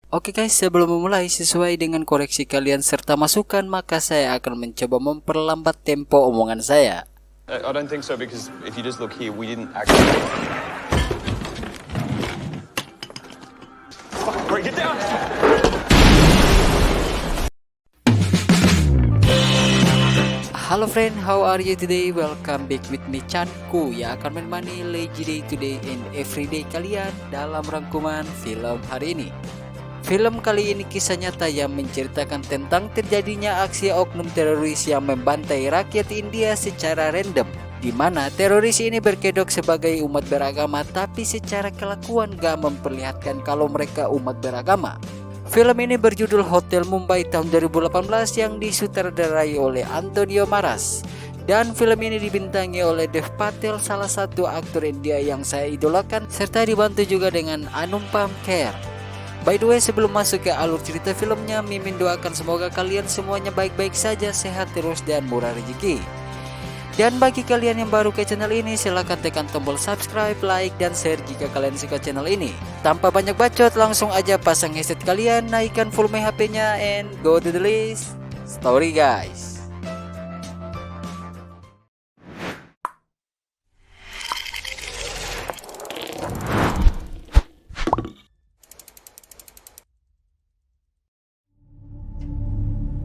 Oke guys, sebelum memulai sesuai dengan koreksi kalian serta masukan, maka saya akan mencoba memperlambat tempo omongan saya. I don't think so because if you just look here, we didn't actually. Fuck, get down! Halo friend, how are you today? Welcome back with me Chanku yang akan menemani Lazy Day Today and Everyday kalian dalam rangkuman film hari ini. Film kali ini kisah nyata yang menceritakan tentang terjadinya aksi oknum teroris yang membantai rakyat India secara random, di mana teroris ini berkedok sebagai umat beragama tapi secara kelakuan gak memperlihatkan kalau mereka umat beragama. Film ini berjudul Hotel Mumbai tahun 2018 yang disutradarai oleh Antonio Maras. Dan film ini dibintangi oleh Dev Patel, salah satu aktor India yang saya idolakan, serta dibantu juga dengan Anumpam Kher. By the way, sebelum masuk ke alur cerita filmnya, Mimin doakan semoga kalian semuanya baik-baik saja, sehat terus dan murah rezeki. Dan bagi kalian yang baru ke channel ini, silahkan tekan tombol subscribe, like, dan share jika kalian suka channel ini. Tanpa banyak bacot, langsung aja pasang headset kalian, naikkan volume HP-nya, and go to the list story guys.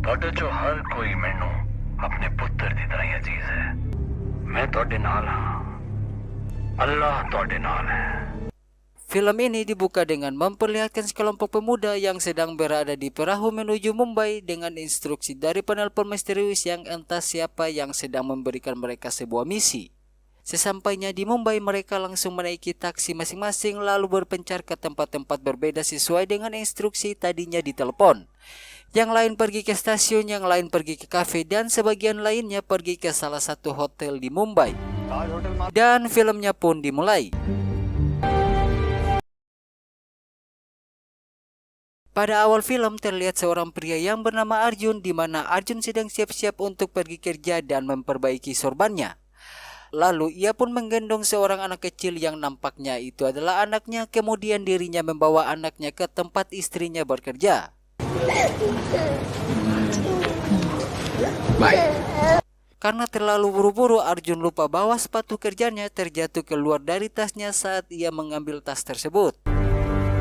ਤੁਹਾਡੇ ਚੋਂ ਹਰ ਕੋਈ ਮੈਨੂੰ ਆਪਣੇ ਪੁੱਤਰ ਦੀ ਤਰ੍ਹਾਂ ਹੀ ਅਜ਼ੀਜ਼ ਹੈ। ਮੈਂ ਤੁਹਾਡੇ ਨਾਲ ਹਾਂ। ਅੱਲਾਹ ਤੁਹਾਡੇ ਨਾਲ ਹੈ। Film ini dibuka dengan memperlihatkan sekelompok pemuda yang sedang berada di perahu menuju Mumbai dengan instruksi dari penelpon misterius yang entah siapa yang sedang memberikan mereka sebuah misi. Sesampainya di Mumbai, mereka langsung menaiki taksi masing-masing lalu berpencar ke tempat-tempat berbeda sesuai dengan instruksi tadinya ditelepon. Yang lain pergi ke stasiun, yang lain pergi ke kafe, dan sebagian lainnya pergi ke salah satu hotel di Mumbai. Dan filmnya pun dimulai. Pada awal film terlihat seorang pria yang bernama Arjun, di mana Arjun sedang siap-siap untuk pergi kerja dan memperbaiki sorbannya. Lalu ia pun menggendong seorang anak kecil yang nampaknya itu adalah anaknya, kemudian dirinya membawa anaknya ke tempat istrinya bekerja. Karena terlalu buru-buru, Arjun lupa bawa sepatu kerjanya terjatuh keluar dari tasnya saat ia mengambil tas tersebut.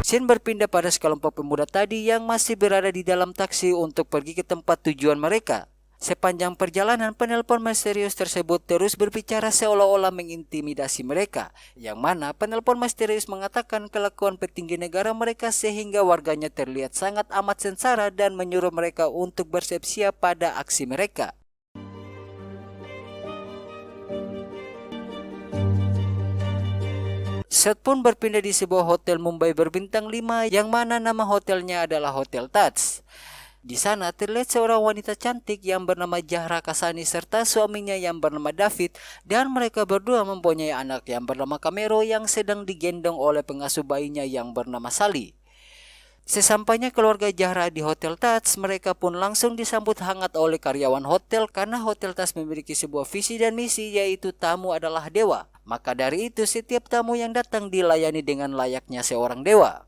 Scene berpindah pada sekelompok pemuda tadi yang masih berada di dalam taksi untuk pergi ke tempat tujuan mereka. Sepanjang perjalanan, penelpon misterius tersebut terus berbicara seolah-olah mengintimidasi mereka, yang mana penelpon misterius mengatakan kelakuan petinggi negara mereka sehingga warganya terlihat sangat amat sengsara dan menyuruh mereka untuk bersiap-siap pada aksi mereka. Set pun berpindah di sebuah hotel Mumbai berbintang 5 yang mana nama hotelnya adalah Hotel Taj. Di sana terlihat seorang wanita cantik yang bernama Zahra Kasani serta suaminya yang bernama David, dan mereka berdua mempunyai anak yang bernama Camero yang sedang digendong oleh pengasuh bayinya yang bernama Sally. Sesampainya keluarga Zahra di Hotel Taj, mereka pun langsung disambut hangat oleh karyawan hotel karena Hotel Taj memiliki sebuah visi dan misi, yaitu tamu adalah dewa. Maka dari itu setiap tamu yang datang dilayani dengan layaknya seorang dewa.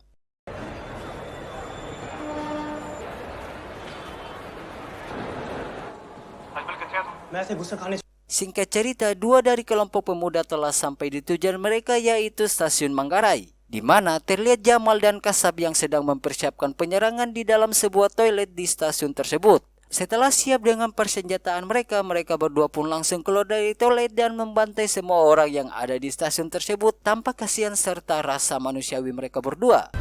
Singkat cerita, dua dari kelompok pemuda telah sampai di tujuan mereka, yaitu stasiun Manggarai, di mana terlihat Jamal dan Kasab yang sedang mempersiapkan penyerangan di dalam sebuah toilet di stasiun tersebut. Setelah siap dengan persenjataan mereka, mereka berdua pun langsung keluar dari toilet dan membantai semua orang yang ada di stasiun tersebut tanpa kasihan serta rasa manusiawi mereka berdua.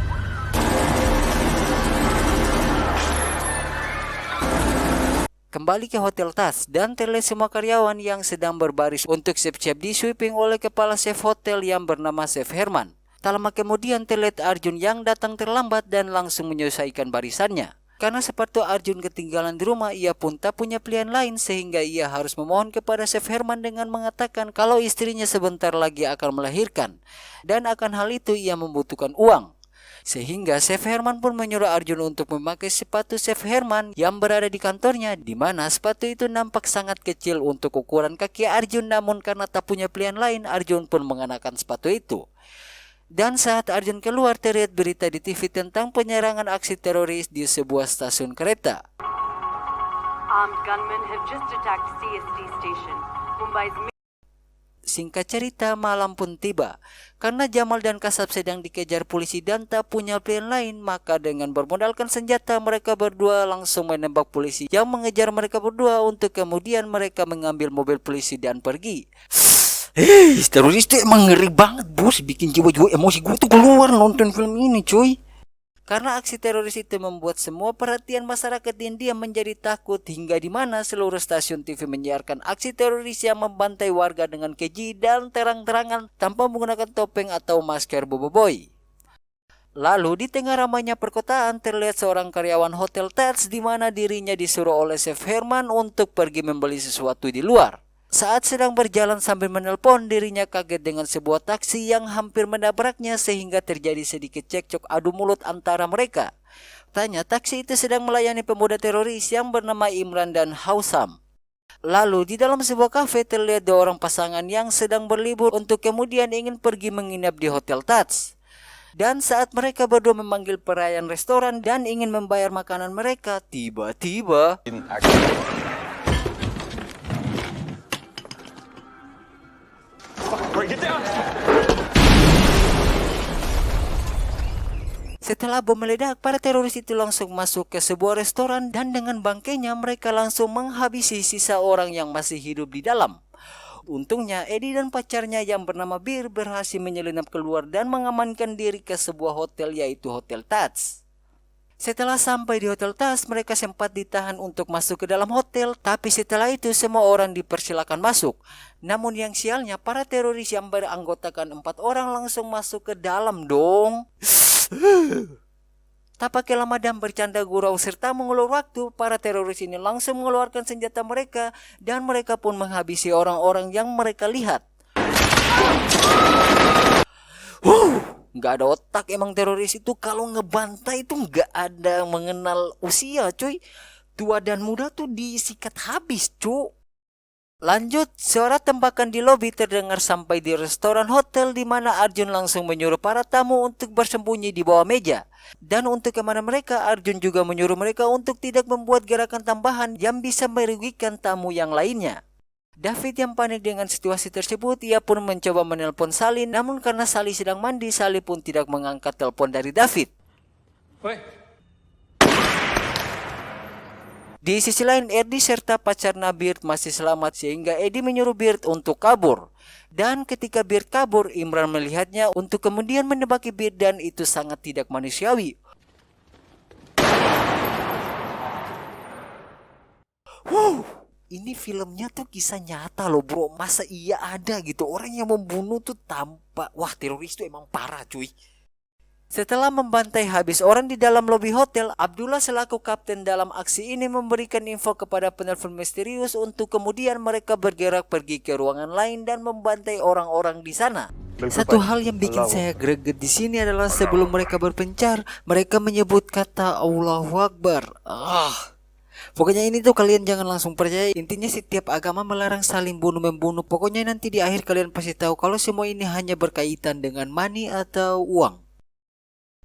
Kembali ke Hotel Taj dan terlihat semua karyawan yang sedang berbaris untuk siap-siap disweeping oleh kepala chef hotel yang bernama Chef Herman. Tak lama kemudian terlihat Arjun yang datang terlambat dan langsung menyelesaikan barisannya. Karena sepatu Arjun ketinggalan di rumah, ia pun tak punya pilihan lain sehingga ia harus memohon kepada Chef Herman dengan mengatakan kalau istrinya sebentar lagi akan melahirkan dan akan hal itu ia membutuhkan uang. Sehingga Chef Herman pun menyuruh Arjun untuk memakai sepatu Chef Herman yang berada di kantornya, di mana sepatu itu nampak sangat kecil untuk ukuran kaki Arjun, namun karena tak punya pilihan lain, Arjun pun mengenakan sepatu itu. Dan saat Arjun keluar terlihat berita di TV tentang penyerangan aksi teroris di sebuah stasiun kereta. Armed gunmen have just attacked CST station, Mumbai's Singkat cerita, malam pun tiba. Karena Jamal dan Kasab sedang dikejar polisi dan tak punya pilihan lain, maka dengan bermodalkan senjata mereka berdua langsung menembak polisi yang mengejar mereka berdua untuk kemudian mereka mengambil mobil polisi dan pergi. Teroris itu emang ngeri banget bos, bikin jiwa-jiwa emosi gue tuh keluar nonton film ini cuy. Karena aksi teroris itu membuat semua perhatian masyarakat India menjadi takut hingga di mana seluruh stasiun TV menyiarkan aksi teroris yang membantai warga dengan keji dan terang-terangan tanpa menggunakan topeng atau masker boboiboy. Lalu di tengah ramainya perkotaan terlihat seorang karyawan Hotel Taj di mana dirinya disuruh oleh Chef Herman untuk pergi membeli sesuatu di luar. Saat sedang berjalan sambil menelpon, dirinya kaget dengan sebuah taksi yang hampir menabraknya sehingga terjadi sedikit cekcok adu mulut antara mereka. Tanya, taksi itu sedang melayani pemuda teroris yang bernama Imran dan Hausam. Lalu di dalam sebuah kafe terlihat dua orang pasangan yang sedang berlibur untuk kemudian ingin pergi menginap di Hotel Taj. Dan saat mereka berdua memanggil pelayan restoran dan ingin membayar makanan mereka, tiba-tiba Didn't actually. Right, get down. setelah bom meledak, para teroris itu langsung masuk ke sebuah restoran dan dengan bangkainya mereka langsung menghabisi sisa orang yang masih hidup di dalam. Untungnya Eddie dan pacarnya yang bernama Bir berhasil menyelinap keluar dan mengamankan diri ke sebuah hotel yaitu Hotel Taj. Setelah sampai di Hotel Taj, mereka sempat ditahan untuk masuk ke dalam hotel, tapi setelah itu semua orang dipersilakan masuk. Namun yang sialnya, para teroris yang beranggotakan 4 orang langsung masuk ke dalam dong. Tak pakai lama dan bercanda gurau serta mengulur waktu, para teroris ini langsung mengeluarkan senjata mereka dan mereka pun menghabisi orang-orang yang mereka lihat. Nggak ada otak emang teroris itu, kalau ngebantai itu nggak ada mengenal usia cuy. Tua dan muda tuh disikat habis cuy. Lanjut, suara tembakan di lobi terdengar sampai di restoran hotel di mana Arjun langsung menyuruh para tamu untuk bersembunyi di bawah meja. Dan untuk kemana mereka, Arjun juga menyuruh mereka untuk tidak membuat gerakan tambahan yang bisa merugikan tamu yang lainnya. David yang panik dengan situasi tersebut, ia pun mencoba menelpon Sally, namun karena Sally sedang mandi, Sally pun tidak mengangkat telepon dari David. Di sisi lain, Eddie serta pacarnya Beard masih selamat sehingga Eddie menyuruh Beard untuk kabur. Dan ketika Beard kabur, Imran melihatnya untuk kemudian menebaki Beard dan itu sangat tidak manusiawi. Ini filmnya tuh kisah nyata loh bro. Masa iya ada gitu orang yang membunuh tuh tanpa... Wah, teroris tuh emang parah cuy. Setelah membantai habis orang di dalam lobi hotel, Abdullah selaku kapten dalam aksi ini memberikan info kepada penelpon misterius untuk kemudian mereka bergerak pergi ke ruangan lain dan membantai orang-orang di sana. Satu hal yang bikin saya greget di sini adalah sebelum mereka berpencar, mereka menyebut kata Allahu Akbar. Pokoknya ini tuh kalian jangan langsung percaya. Intinya setiap agama melarang saling bunuh-membunuh. Pokoknya nanti di akhir kalian pasti tahu kalau semua ini hanya berkaitan dengan money atau uang.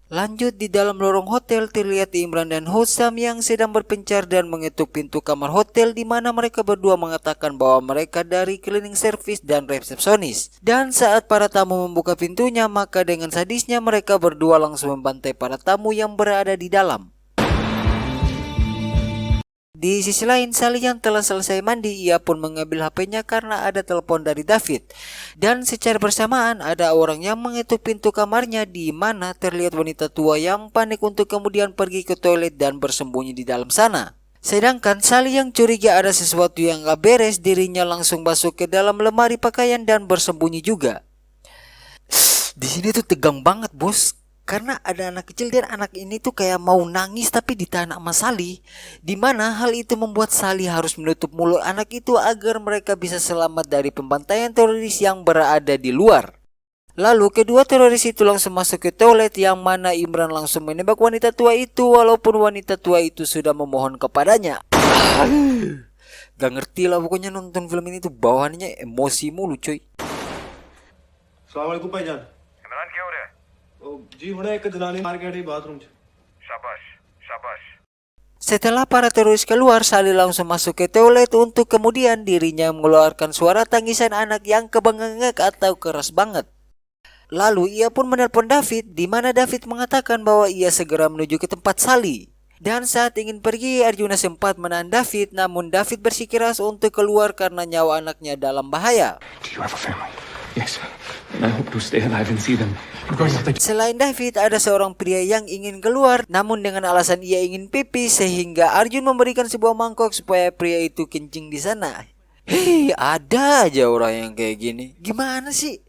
Lanjut, di dalam lorong hotel terlihat Imran dan Hosam yang sedang berpencar dan mengetuk pintu kamar hotel di mana mereka berdua mengatakan bahwa mereka dari cleaning service dan resepsionis. Dan saat para tamu membuka pintunya, maka dengan sadisnya mereka berdua langsung membantai para tamu yang berada di dalam. Di sisi lain, Sally yang telah selesai mandi, ia pun mengambil HP-nya karena ada telepon dari David. Dan secara bersamaan ada orang yang mengetuk pintu kamarnya di mana terlihat wanita tua yang panik untuk kemudian pergi ke toilet dan bersembunyi di dalam sana. Sedangkan Sally yang curiga ada sesuatu yang gak beres, dirinya langsung masuk ke dalam lemari pakaian dan bersembunyi juga. Di sini tuh tegang banget bos. Karena ada anak kecil dan anak ini tuh kayak mau nangis tapi ditahan sama Sally. Dimana hal itu membuat Sally harus menutup mulut anak itu agar mereka bisa selamat dari pembantaian teroris yang berada di luar. Lalu kedua teroris itu langsung masuk ke toilet yang mana Imran langsung menembak wanita tua itu walaupun wanita tua itu sudah memohon kepadanya. Gak ngerti lah pokoknya nonton film ini tuh bawaannya emosi mulu cuy. Assalamualaikum Pak Jan. Imran क्या हो रहा है जी हुणे एक जनानी मार के हटी बाथरूम च। शाबाश शाबाश Setelah para teroris keluar, Sally langsung masuk ke toilet untuk kemudian dirinya mengeluarkan suara tangisan anak yang kebengengek atau keras banget. Lalu ia pun menelpon David, di mana David mengatakan bahwa ia segera menuju ke tempat Sally. Dan saat ingin pergi, Arjuna sempat menahan David, namun David bersikeras untuk keluar karena nyawa anaknya dalam bahaya. Do you have a family? Yes. And I hope to stay alive and see them. I'm going out there. Selain David, ada seorang pria yang ingin keluar, namun dengan alasan ia ingin pipis, sehingga Arjun memberikan sebuah mangkok supaya pria itu kencing di sana. Hei, ada aja orang yang kayak gini. Gimana sih?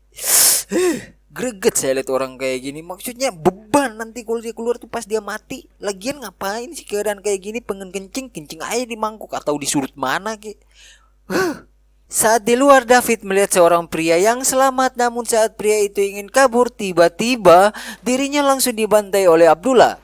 Greget saya lihat orang kayak gini. Maksudnya beban nanti kalau dia keluar tuh pas dia mati. Lagian ngapain sih keadaan kayak gini, pengen kencing, kencing aja di mangkok atau di surut mana ke? Saat di luar, David melihat seorang pria yang selamat, namun saat pria itu ingin kabur, tiba-tiba dirinya langsung dibantai oleh Abdullah.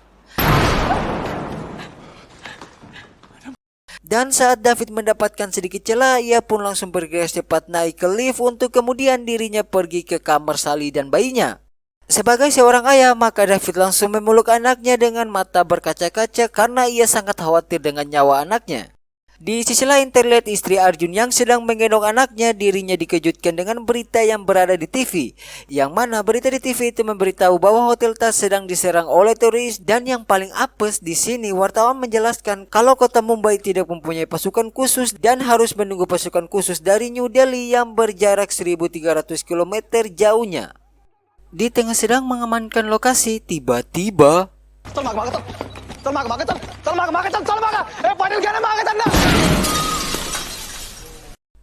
Dan saat David mendapatkan sedikit celah, ia pun langsung bergegas cepat naik ke lift untuk kemudian dirinya pergi ke kamar Sally dan bayinya. Sebagai seorang ayah, maka David langsung memeluk anaknya dengan mata berkaca-kaca karena ia sangat khawatir dengan nyawa anaknya. Di sisi lain terlihat istri Arjun yang sedang menggendong anaknya, dirinya dikejutkan dengan berita yang berada di TV. Yang mana berita di TV itu memberitahu bahwa Hotel Taj sedang diserang oleh teroris, dan yang paling apes di sini wartawan menjelaskan kalau kota Mumbai tidak mempunyai pasukan khusus dan harus menunggu pasukan khusus dari New Delhi yang berjarak 1.300 km jauhnya. Di tengah sedang mengamankan lokasi, tiba-tiba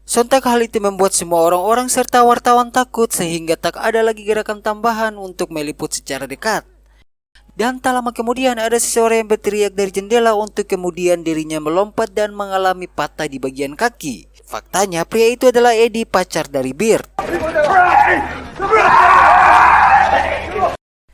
sontak hal itu membuat semua orang-orang serta wartawan takut sehingga tak ada lagi gerakan tambahan untuk meliput secara dekat. Dan tak lama kemudian ada seseorang yang berteriak dari jendela untuk kemudian dirinya melompat dan mengalami patah di bagian kaki. Faktanya pria itu adalah Eddie, pacar dari Bir.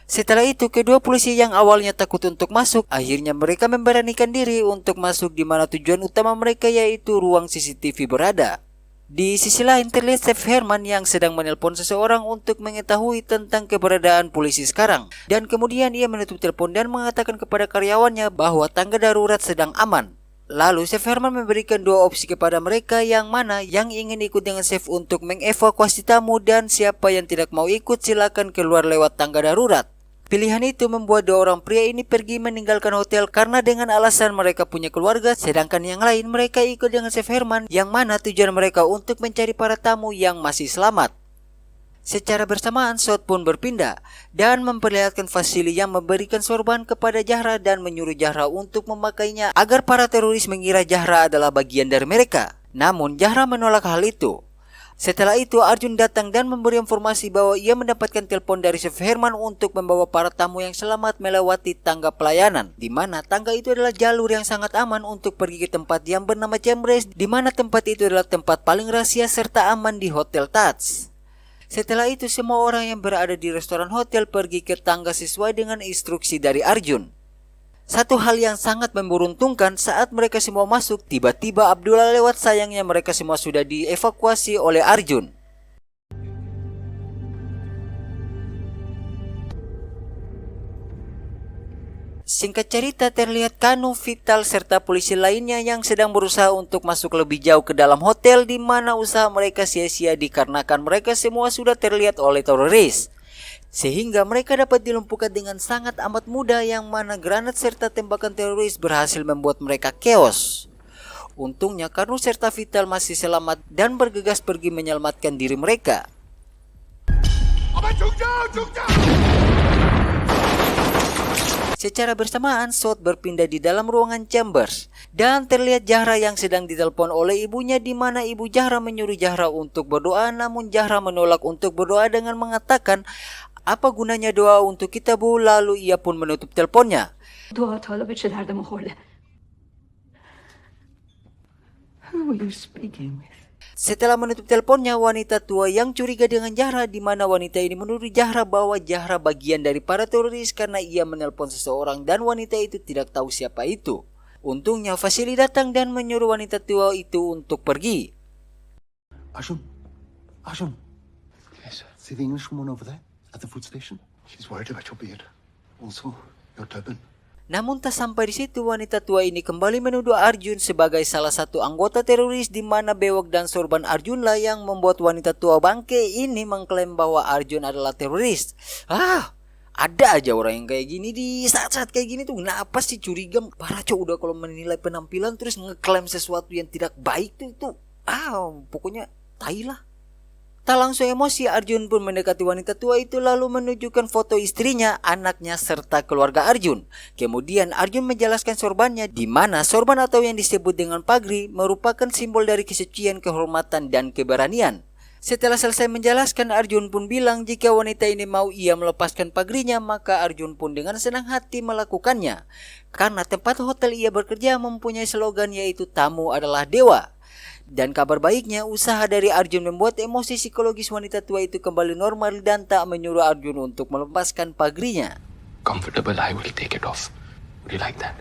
Setelah itu, kedua polisi yang awalnya takut untuk masuk, akhirnya mereka memberanikan diri untuk masuk di mana tujuan utama mereka yaitu ruang CCTV berada. Di sisi lain terlihat Chef Herman yang sedang menelpon seseorang untuk mengetahui tentang keberadaan polisi sekarang. Dan kemudian ia menutup telepon dan mengatakan kepada karyawannya bahwa tangga darurat sedang aman. Lalu Chef Herman memberikan dua opsi kepada mereka, yang mana yang ingin ikut dengan Chef untuk mengevakuasi tamu dan siapa yang tidak mau ikut silakan keluar lewat tangga darurat. Pilihan itu membuat dua orang pria ini pergi meninggalkan hotel karena dengan alasan mereka punya keluarga, sedangkan yang lain mereka ikut dengan Chef Herman yang mana tujuan mereka untuk mencari para tamu yang masih selamat. Secara bersamaan shot pun berpindah dan memperlihatkan Vasily yang memberikan sorban kepada Zahra dan menyuruh Zahra untuk memakainya agar para teroris mengira Zahra adalah bagian dari mereka. Namun Zahra menolak hal itu. Setelah itu Arjun datang dan memberi informasi bahwa ia mendapatkan telepon dari Chef Herman untuk membawa para tamu yang selamat melewati tangga pelayanan, di mana tangga itu adalah jalur yang sangat aman untuk pergi ke tempat yang bernama Chambers, di mana tempat itu adalah tempat paling rahasia serta aman di Hotel Taj. Setelah itu semua orang yang berada di restoran hotel pergi ke tangga sesuai dengan instruksi dari Arjun. Satu hal yang sangat memberuntungkan saat mereka semua masuk, tiba-tiba Abdullah lewat, sayangnya mereka semua sudah dievakuasi oleh Arjun. Singkat cerita terlihat Kanu, Vital, serta polisi lainnya yang sedang berusaha untuk masuk lebih jauh ke dalam hotel, di mana usaha mereka sia-sia dikarenakan mereka semua sudah terlihat oleh teroris. Sehingga mereka dapat dilumpuhkan dengan sangat amat mudah, yang mana granat serta tembakan teroris berhasil membuat mereka chaos. Untungnya Kanu serta Vital masih selamat dan bergegas pergi menyelamatkan diri mereka. Secara bersamaan shot berpindah di dalam ruangan Chambers dan terlihat Zahra yang sedang ditelepon oleh ibunya, di mana ibu Zahra menyuruh Zahra untuk berdoa, namun Zahra menolak untuk berdoa dengan mengatakan, "Apa gunanya doa untuk kita, Bu?" Lalu ia pun menutup teleponnya. دعا طالب چه دردمو خورده. Who are you speaking with? Setelah menutup teleponnya, wanita tua yang curiga dengan Zahra, di mana wanita ini menuduh Zahra bahwa Zahra bagian dari para teroris karena ia menelpon seseorang dan wanita itu tidak tahu siapa itu. Untungnya Vasily datang dan menyuruh wanita tua itu untuk pergi. Arjun. Yes, sir. See the English woman over there at the food station? She's worried about your beard. Also, your turban. Namun tak sampai di situ, wanita tua ini kembali menuduh Arjun sebagai salah satu anggota teroris di mana bewok dan sorban Arjunlah yang membuat wanita tua bangke ini mengklaim bahwa Arjun adalah teroris. Ada aja orang yang kayak gini di saat-saat kayak gini tuh. Kenapa sih curiga? Parah cok, udah kalau menilai penampilan terus ngeklaim sesuatu yang tidak baik tuh. Pokoknya tai lah. Tak langsung emosi, Arjun pun mendekati wanita tua itu lalu menunjukkan foto istrinya, anaknya, serta keluarga Arjun. Kemudian Arjun menjelaskan sorbannya, di mana sorban atau yang disebut dengan pagri merupakan simbol dari kesucian, kehormatan, dan keberanian. Setelah selesai menjelaskan, Arjun pun bilang jika wanita ini mau ia melepaskan pagrinya, maka Arjun pun dengan senang hati melakukannya. Karena tempat hotel ia bekerja mempunyai slogan yaitu tamu adalah dewa. Dan kabar baiknya, usaha dari Arjun membuat emosi psikologis wanita tua itu kembali normal dan tak menyuruh Arjun untuk melepaskan pagrinya. Comfortable, I will take it off. Would you like that?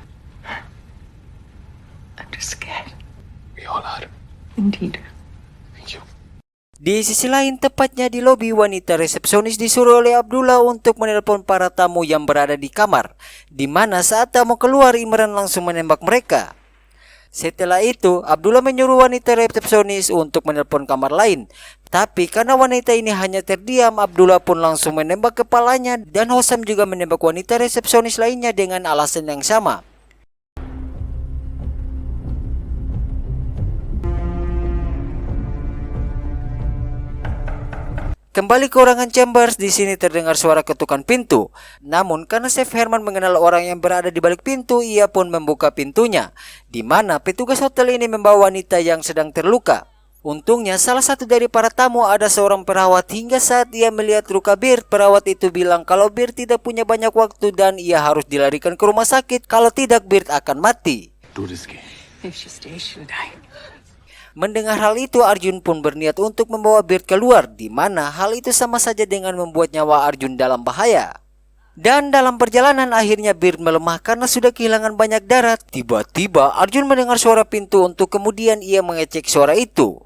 I'm just scared. We all are. Indeed. Thank you. Di sisi lain, tepatnya di lobi, wanita resepsionis disuruh oleh Abdullah untuk menelpon para tamu yang berada di kamar, di mana saat tamu keluar, Imran langsung menembak mereka. Setelah itu, Abdullah menyuruh wanita resepsionis untuk menelpon kamar lain. Tapi karena wanita ini hanya terdiam, Abdullah pun langsung menembak kepalanya dan Hosam juga menembak wanita resepsionis lainnya dengan alasan yang sama. Kembali ke ruangan Chambers, di sini terdengar suara ketukan pintu. Namun karena Chef Herman mengenal orang yang berada di balik pintu, ia pun membuka pintunya, di mana petugas hotel ini membawa wanita yang sedang terluka. Untungnya salah satu dari para tamu ada seorang perawat. Hingga saat ia melihat luka Bird, perawat itu bilang kalau Bird tidak punya banyak waktu dan ia harus dilarikan ke rumah sakit, kalau tidak Bird akan mati. Do this game. If she stays, she'll die. Mendengar hal itu, Arjun pun berniat untuk membawa Bird keluar, di mana hal itu sama saja dengan membuat nyawa Arjun dalam bahaya. Dan dalam perjalanan akhirnya Bird melemah karena sudah kehilangan banyak darah. Tiba-tiba Arjun mendengar suara pintu untuk kemudian ia mengecek suara itu.